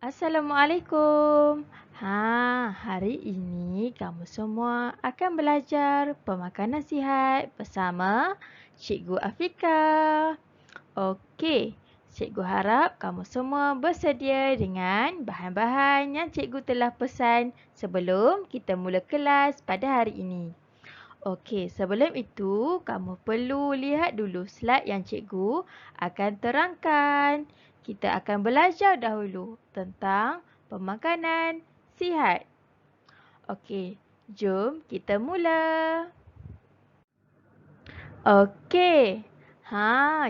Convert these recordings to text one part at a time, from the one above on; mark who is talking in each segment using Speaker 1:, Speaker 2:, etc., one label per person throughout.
Speaker 1: Assalamualaikum. Hari ini kamu semua akan belajar pemakanan sihat bersama Cikgu Afika. Okey, Cikgu harap kamu semua bersedia dengan bahan-bahan yang Cikgu telah pesan sebelum kita mula kelas pada hari ini. Okey, sebelum itu kamu perlu lihat dulu slide yang cikgu akan terangkan. Kita akan belajar dahulu tentang pemakanan sihat. Okey, jom kita mula. Okey.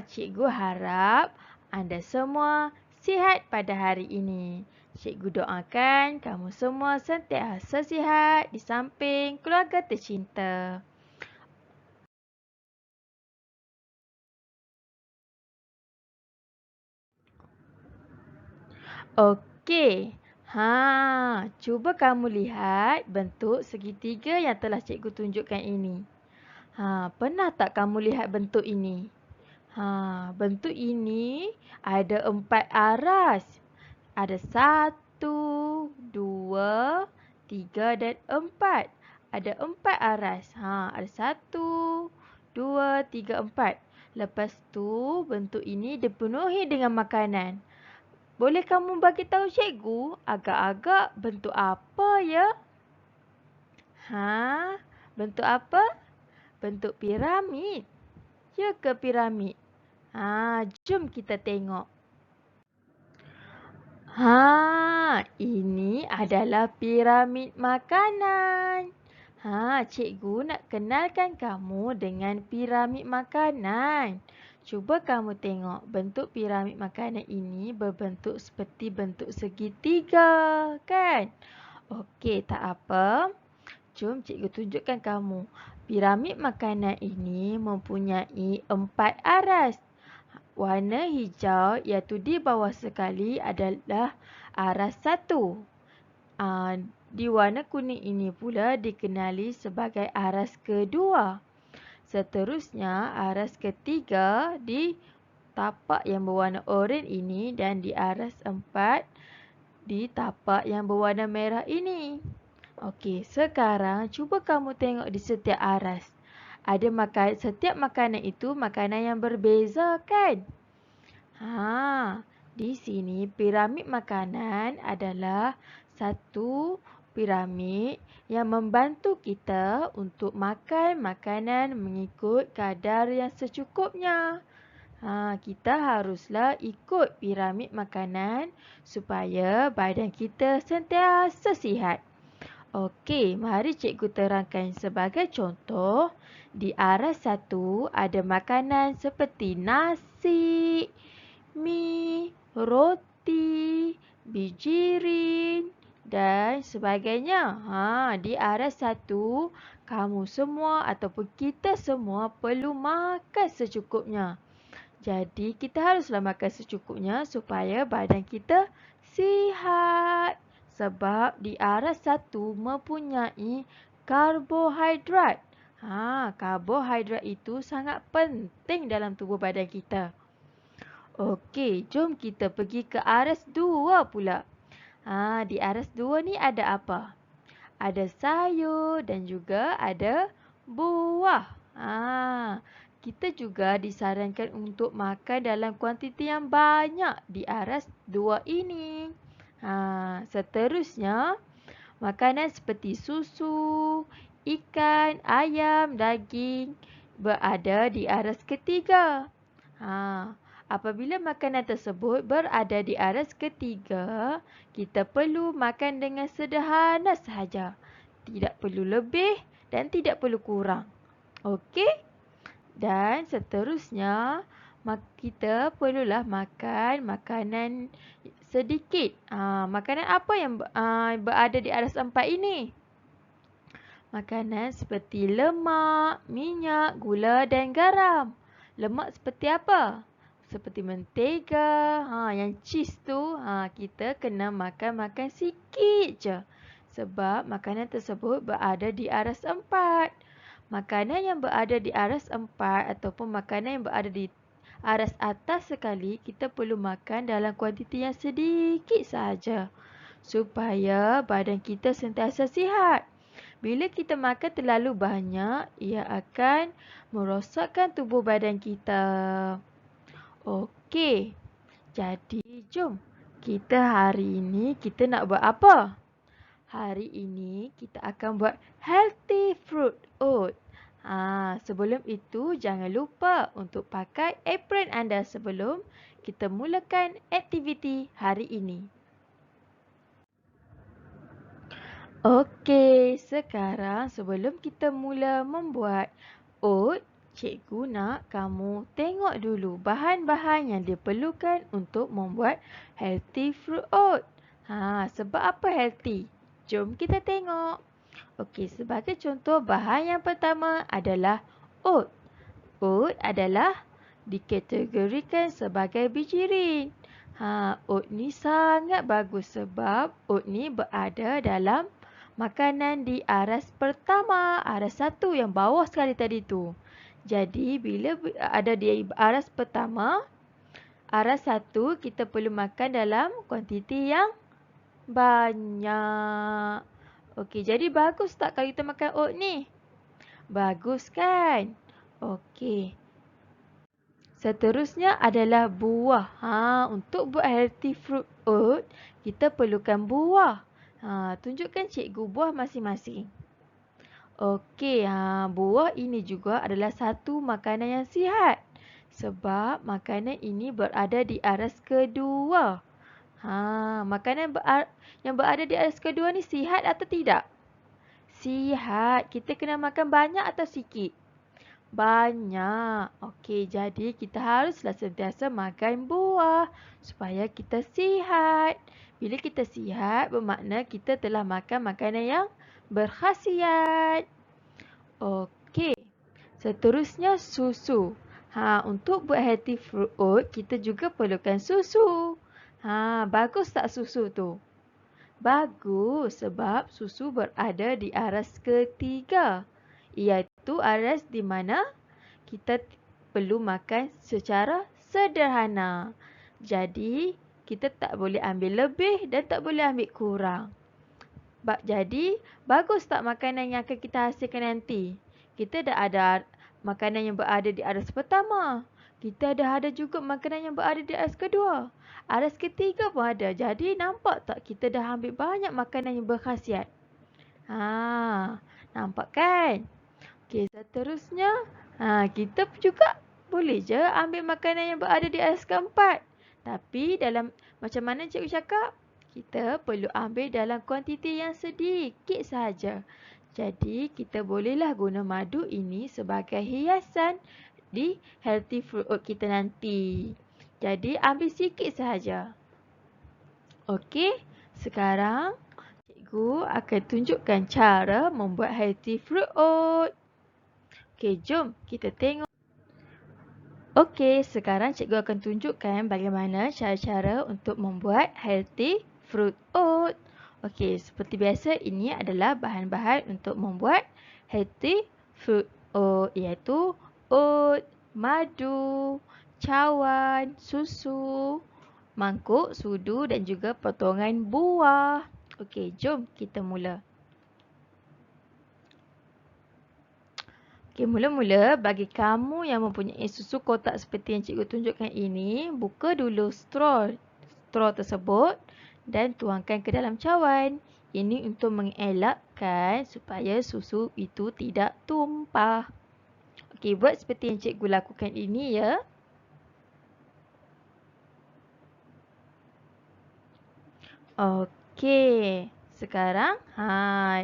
Speaker 1: Cikgu harap anda semua sihat pada hari ini. Cikgu doakan kamu semua sentiasa sihat di samping keluarga tercinta. Okey. Cuba kamu lihat bentuk segitiga yang telah cikgu tunjukkan ini. Pernah tak kamu lihat bentuk ini? Bentuk ini ada 4 aras. Ada 1, 2, 3 dan 4. Ada 4 aras. Ada 1, 2, 3, 4. Lepas tu bentuk ini dipenuhi dengan makanan. Boleh kamu bagi tahu cikgu agak-agak bentuk apa ya? Bentuk apa? Bentuk piramid. Ya ke piramid? Jom kita tengok. Ini adalah piramid makanan. Cikgu nak kenalkan kamu dengan piramid makanan. Cuba kamu tengok bentuk piramid makanan ini berbentuk seperti bentuk segitiga, kan? Okey, tak apa. Jom cikgu tunjukkan kamu. Piramid makanan ini mempunyai 4 aras. Warna hijau iaitu di bawah sekali adalah aras 1. Di warna kuning ini pula dikenali sebagai aras kedua. Seterusnya aras ketiga di tapak yang berwarna oranye ini dan di aras 4 di tapak yang berwarna merah ini. Okey, sekarang cuba kamu tengok di setiap aras. Setiap makanan itu makanan yang berbeza, kan? Di sini piramid makanan adalah satu piramid yang membantu kita untuk makan makanan mengikut kadar yang secukupnya. Kita haruslah ikut piramid makanan supaya badan kita sentiasa sihat. Okey, mari cikgu terangkan sebagai contoh. Di aras 1 ada makanan seperti nasi, mi, roti, bijirin dan sebagainya. Di aras 1, kamu semua ataupun kita semua perlu makan secukupnya. Jadi kita haruslah makan secukupnya supaya badan kita sihat. Sebab di aras 1 mempunyai karbohidrat. Karbohidrat itu sangat penting dalam tubuh badan kita. Okey, jom kita pergi ke aras 2 pula. Di aras 2 ni ada apa? Ada sayur dan juga ada buah. Kita juga disarankan untuk makan dalam kuantiti yang banyak di aras 2 ini. Seterusnya, makanan seperti susu, ikan, ayam, daging berada di aras ketiga. Apabila makanan tersebut berada di aras ketiga, kita perlu makan dengan sederhana sahaja. Tidak perlu lebih dan tidak perlu kurang. Okey? Dan seterusnya, kita perlulah makan makanan sedikit. Makanan apa yang berada di aras 4 ini? Makanan seperti lemak, minyak, gula dan garam. Lemak seperti apa? Seperti mentega, yang cheese tu, kita kena makan sikit je. Sebab makanan tersebut berada di aras 4. Makanan yang berada di aras 4 ataupun makanan yang berada di aras atas sekali, kita perlu makan dalam kuantiti yang sedikit sahaja supaya badan kita sentiasa sihat. Bila kita makan terlalu banyak, ia akan merosakkan tubuh badan kita. Okey, jadi jom kita hari ini kita nak buat apa? Hari ini kita akan buat healthy fruit oat. Sebelum itu jangan lupa untuk pakai apron anda sebelum kita mulakan aktiviti hari ini. Okey, sekarang sebelum kita mula membuat oat, cikgu nak kamu tengok dulu bahan-bahan yang diperlukan untuk membuat healthy fruit oat. Sebab apa healthy? Jom kita tengok. Okey, sebagai contoh bahan yang pertama adalah oat. Oat adalah dikategorikan sebagai bijirin. Oat ni sangat bagus sebab oat ni berada dalam makanan di aras pertama, aras 1 yang bawah sekali tadi tu. Jadi bila ada di aras pertama, aras 1 kita perlu makan dalam kuantiti yang banyak. Okey, jadi bagus tak kalau kita makan oat ni? Bagus kan? Okey. Seterusnya adalah buah. Untuk buat healthy fruit oat, kita perlukan buah. Tunjukkan cikgu buah masing-masing. Okey, buah ini juga adalah satu makanan yang sihat. Sebab makanan ini berada di aras kedua. Makanan yang berada di aras kedua ni sihat atau tidak? Sihat. Kita kena makan banyak atau sikit? Banyak. Okey, jadi kita haruslah sentiasa makan buah supaya kita sihat. Bila kita sihat, bermakna kita telah makan makanan yang berkhasiat. Okey. Seterusnya susu. Untuk buat healthy fruit oat, kita juga perlukan susu. Bagus tak susu tu? Bagus sebab susu berada di aras ketiga. Iaitu aras di mana kita perlu makan secara sederhana. Jadi, kita tak boleh ambil lebih dan tak boleh ambil kurang. Jadi, bagus tak makanan yang akan kita hasilkan nanti? Kita dah ada makanan yang berada di aras pertama. Kita dah ada juga makanan yang berada di aras kedua. Aras ketiga pun ada. Jadi, nampak tak kita dah ambil banyak makanan yang berkhasiat? Nampak kan? Okey, seterusnya, kita juga boleh je ambil makanan yang berada di aras keempat. Tapi dalam macam mana cikgu cakap? Kita perlu ambil dalam kuantiti yang sedikit sahaja. Jadi, kita bolehlah guna madu ini sebagai hiasan di healthy fruit oat kita nanti. Jadi, ambil sikit sahaja. Okey, sekarang cikgu akan tunjukkan cara membuat healthy fruit oat. Okey, jom kita tengok. Okey, sekarang cikgu akan tunjukkan bagaimana cara-cara untuk membuat healthy fruit oat. Okey, seperti biasa ini adalah bahan-bahan untuk membuat healthy fruit oat iaitu oat, madu, cawan, susu, mangkuk sudu dan juga potongan buah. Okey, jom kita mula. Okey, mula-mula bagi kamu yang mempunyai susu kotak seperti yang cikgu tunjukkan ini, buka dulu straw tersebut dan tuangkan ke dalam cawan. Ini untuk mengelakkan supaya susu itu tidak tumpah. Okey, buat seperti yang cikgu lakukan ini ya. Okey, sekarang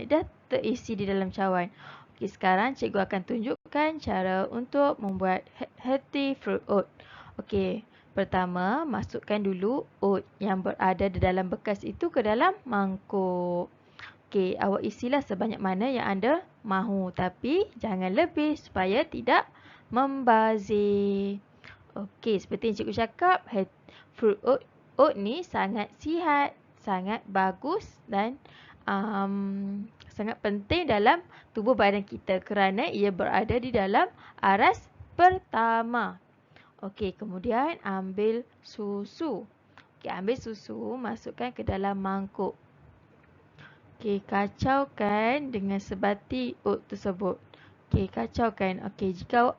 Speaker 1: dah terisi di dalam cawan. Okey, sekarang cikgu akan tunjukkan cara untuk membuat healthy fruit oat. Okey, pertama masukkan dulu oat yang berada di dalam bekas itu ke dalam mangkuk. Okey, awak isilah sebanyak mana yang anda mahu tapi jangan lebih supaya tidak membazir. Okey, seperti yang cikgu cakap, fruit oat ni sangat sihat, sangat bagus dan sangat penting dalam tubuh badan kita kerana ia berada di dalam aras pertama. Okey, kemudian ambil susu. Okey, ambil susu, masukkan ke dalam mangkuk. Okey, kacaukan dengan sebati oat tersebut. Okey, kacaukan. Okey, jika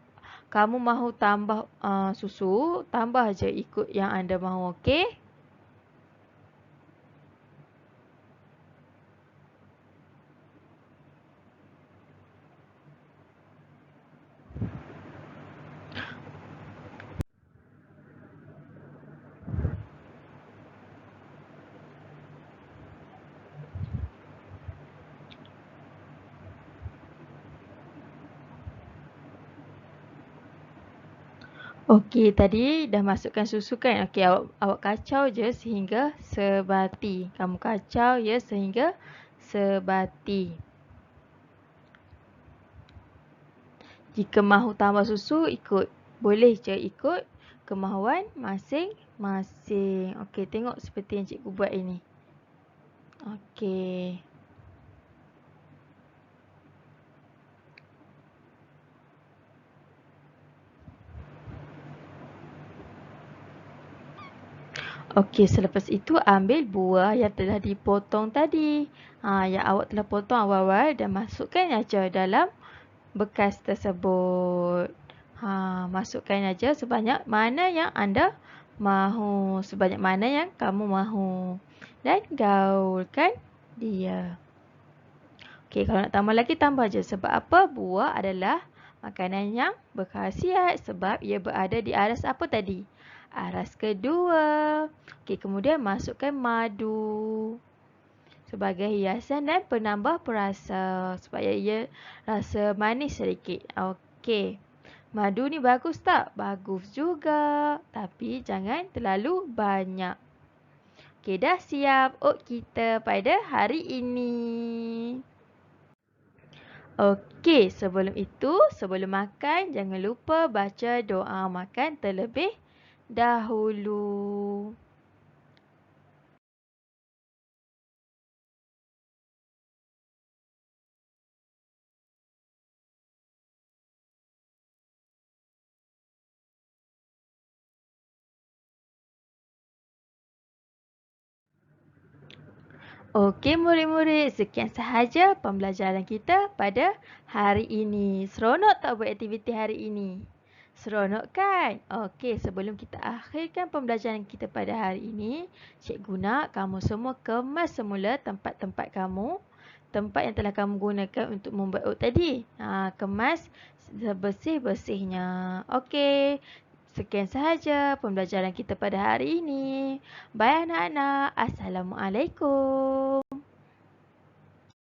Speaker 1: kamu mahu tambah susu, tambah je ikut yang anda mahu, okey? Okey, tadi dah masukkan susu kan? Okey, awak kacau je sehingga sebati. Kamu kacau ya sehingga sebati. Jika mahu tambah susu, ikut. Boleh je ikut kemahuan masing-masing. Okey, tengok seperti yang cikgu buat ini. Okey. Okey, selepas itu ambil buah yang telah dipotong tadi. Yang awak telah potong awal-awal dan masukkan aja dalam bekas tersebut. Masukkan aja sebanyak mana yang anda mahu, sebanyak mana yang kamu mahu. Dan gaulkan dia. Okey, kalau nak tambah lagi tambah je. Sebab apa? Buah adalah makanan yang berkhasiat sebab ia berada di aras apa tadi? Aras kedua. Okey, kemudian masukkan madu sebagai hiasan dan penambah perasa supaya ia rasa manis sedikit. Okey. Madu ni bagus tak? Bagus juga. Tapi jangan terlalu banyak. Okey, dah siap oat kita pada hari ini. Okey, sebelum itu, sebelum makan, jangan lupa baca doa makan terlebih dahulu. Okey murid-murid, sekian sahaja pembelajaran kita pada hari ini. Seronok tak buat aktiviti hari ini? Seronok kan? Okey, sebelum kita akhirkan pembelajaran kita pada hari ini, cikgu nak kamu semua kemas semula tempat-tempat kamu, tempat yang telah kamu gunakan untuk membuat oat tadi. Kemas sebersih-bersihnya. Okey, sekian sahaja pembelajaran kita pada hari ini. Bye anak-anak. Assalamualaikum.